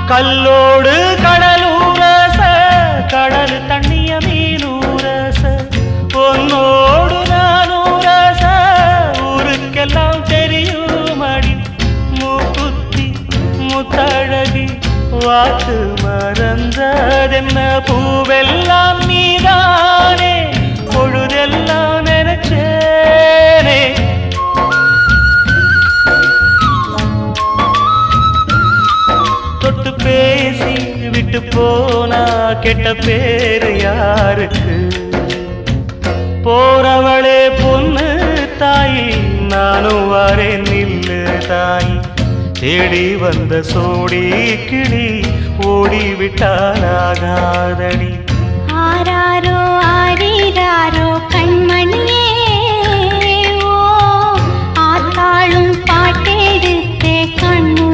கல்லோடு கடலூரச கடல் தண்ணிய மீனூரச பொன்னோடு நானூரச ஊருக்கெல்லாம் தெரியும் அடி மூக்குத்தி முத்தழகி வாக்கு மறந்ததென்ன பூவெல்லாம் நீதானே பொழுதெல்லாம் நினைச்சேனே தொட்டு பேசி விட்டு போனா கெட்ட பேரு யாருக்கு போறவளே பொண்ணு தாயி நானும் வரேன் நில்லு தாயி தேடி வந்த சோடி கிளி ஓடிவிட்டாலாகாதடி ஆராரோ ஆரீராரோ கண்மணியே ஓ ஆத்தாளும் பாட்டெடுத்தே கண்ணு